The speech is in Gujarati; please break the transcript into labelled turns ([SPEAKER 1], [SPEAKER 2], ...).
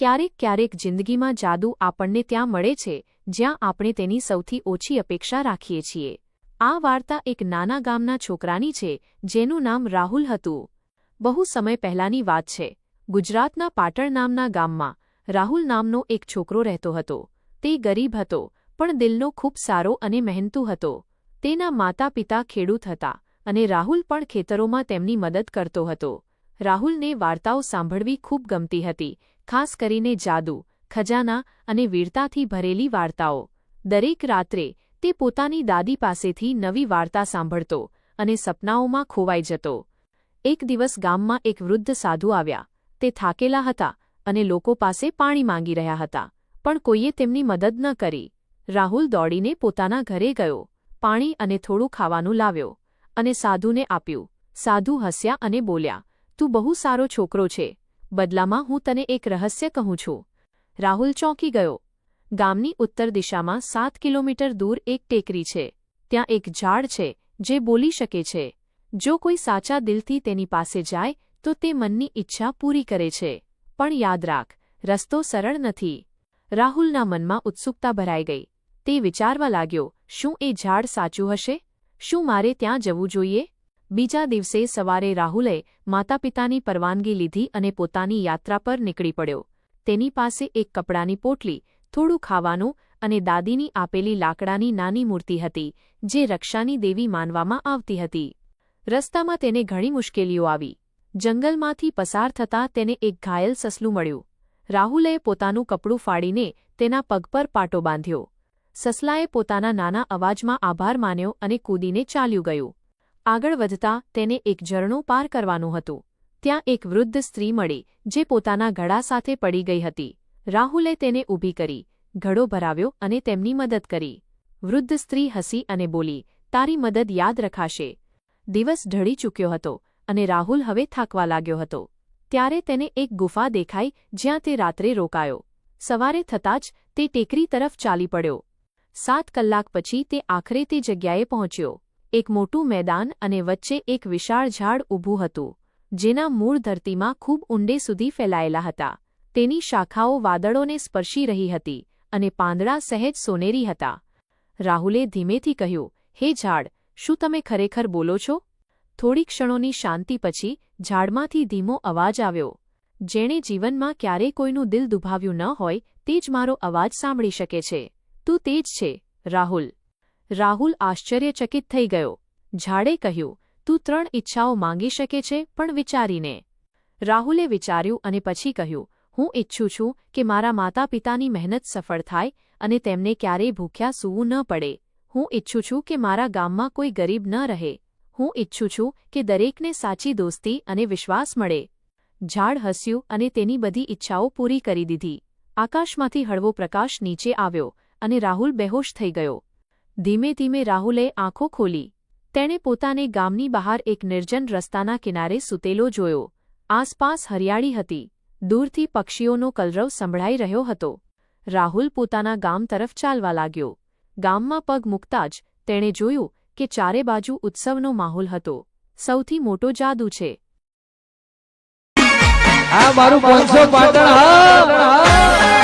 [SPEAKER 1] ક્યારેક ક્યારેક જિંદગીમાં જાદુ આપણને ત્યાં મળે છે જ્યાં આપણે તેની સૌથી ઓછી અપેક્ષા રાખીએ છીએ। આ વાર્તા એક નાના ગામના છોકરાની છે જેનું નામ રાહુલ હતું। બહુ સમય પહેલાની વાત છે। ગુજરાતના પાટણ નામના ગામમાં રાહુલ નામનો એક છોકરો રહેતો હતો। તે ગરીબ હતો પણ દિલનો ખૂબ સારો અને મહેનતુ હતો। તેના માતા પિતા ખેડૂત હતા અને રાહુલ પણ ખેતરોમાં તેમની મદદ કરતો હતો। રાહુલને વાર્તાઓ સાંભળવી ખૂબ ગમતી હતી, ખાસ કરીને જાદુ, ખજાના અને વીરતાથી ભરેલી વાર્તાઓ। દરેક રાત્રે તે પોતાની દાદી પાસેથી નવી વાર્તા સાંભળતો અને સપનાઓમાં ખોવાઈ જતો। એક દિવસ ગામમાં એક વૃદ્ધ સાધુ આવ્યા। તે થાકેલા હતા અને લોકો પાસે પાણી માંગી રહ્યા હતા, પણ કોઈએ તેમની મદદ ન કરી। રાહુલ દોડીને પોતાના ઘરે ગયો, પાણી અને થોડું ખાવાનું લાવ્યો અને સાધુને આપ્યું। સાધુ હસ્યા અને બોલ્યા, તું બહુ સારો છોકરો છે, બદલામાં હું તને એક રહસ્ય કહું છું। રાહુલ ચોંકી ગયો। ગામની ઉત્તર દિશામાં 7 કિલોમીટર દૂર એક ટેકરી છે। ત્યાં એક ઝાડ છે જે બોલી શકે છે। જો કોઈ સાચા દિલથી તેની પાસે જાય તો તે મનની ઈચ્છા પૂરી કરે છે। પણ યાદ રાખ, રસ્તો સરળ નથી। રાહુલના મનમાં ઉત્સુકતા ભરાઈ ગઈ। તે વિચારવા લાગ્યો, શું એ ઝાડ સાચું હશે? શું મારે ત્યાં જવું જોઈએ? બીજા દિવસે સવારે રાહુલે માતાપિતાની પરવાનગી લીધી અને પોતાની યાત્રા પર નીકળી પડ્યો। તેની પાસે એક કપડાની પોટલી, થોડું ખાવાનું અને દાદીની આપેલી લાકડાની નાની મૂર્તિ હતી જે રક્ષાની દેવી માનવામાં આવતી હતી। રસ્તામાં તેને ઘણી મુશ્કેલીઓ આવી। જંગલમાંથી પસાર થતાં તેને એક ઘાયલ સસલું મળ્યું। રાહુલે પોતાનું કપડું ફાડીને તેના પગ પર પાટો બાંધ્યો। સસલાએ પોતાના નાના અવાજમાં આભાર માન્યો અને કૂદીને ચાલ્યું ગયું। આગળ વધતા તેને એક ઝરણું પાર કરવાનું હતું। ત્યાં એક વૃદ્ધ સ્ત્રી મળી જે પોતાના ઘડા સાથે પડી ગઈ હતી। રાહુલે તેને ઊભી કરી, ઘડો ભરાવ્યો અને તેમની મદદ કરી। વૃદ્ધ સ્ત્રી હસી અને બોલી, તારી મદદ યાદ રખાશે। દિવસ ઢળી ચૂક્યો હતો અને રાહુલ હવે થાકવા લાગ્યો હતો। ત્યારે તેને એક ગુફા દેખાઈ જ્યાં તે રાત્રે રોકાયો। સવારે થતાં જ તે ટેકરી તરફ ચાલી પડ્યો। 7 કલાક પછી તે આખરે તે જગ્યાએ પહોંચ્યો। એક મોટું મેદાન અને વચ્ચે એક વિશાળ ઝાડ ઊભું હતું જેના મૂળ ધરતીમાં ખૂબ ઊંડે સુધી ફેલાયેલા હતા। તેની શાખાઓ વાદળોને સ્પર્શી રહી હતી અને પાંદડા સહેજ સોનેરી હતા। રાહુલે ધીમેથી કહ્યું, હે ઝાડ, શું તમે ખરેખર બોલો છો? થોડી ક્ષણોની શાંતિ પછી ઝાડમાંથી ધીમો અવાજ આવ્યો, જેણે જીવનમાં ક્યારેય કોઈનું દિલ દુભાવ્યું ન હોય તે જ મારો અવાજ સાંભળી શકે છે। તું તે જ છે, રાહુલ। રાહુલ આશ્ચર્યચકિત થઈ ગયો। ઝાડે કહ્યું, તું 3 ઈચ્છાઓ માંગી શકે છે, પણ વિચારીને। રાહુલે વિચાર્યું અને પછી કહ્યું, હું ઈચ્છું છું કે મારા માતા પિતાની મહેનત સફળ થાય અને તેમને ક્યારેય ભૂખ્યા સૂવું ન પડે। હું ઈચ્છું છું કે મારા ગામમાં કોઈ ગરીબ ન રહે। હું ઈચ્છું છું કે દરેકને સાચી દોસ્તી અને વિશ્વાસ મળે। ઝાડ હસ્યું અને તેની બધી ઈચ્છાઓ પૂરી કરી દીધી। આકાશમાંથી હળવો પ્રકાશ નીચે આવ્યો અને રાહુલ બેહોશ થઈ ગયો। ધીમે ધીમે રાહુલે આંખો ખોલી। તેણે પોતાને ગામની બહાર એક નિર્જન રસ્તાના કિનારે સૂતેલો જોયો। આસપાસ હરિયાળી હતી, દૂરથી પક્ષીઓનો કલરવ સંભળાઈ રહ્યો હતો। રાહુલ પોતાના ગામ તરફ ચાલવા લાગ્યો। ગામમાં પગ મૂકતા જ તેણે જોયું કે ચારે બાજુ ઉત્સવનો માહોલ હતો। સૌથી મોટો જાદુ છે।
[SPEAKER 2] આ મારું 500 પાટણ, હા।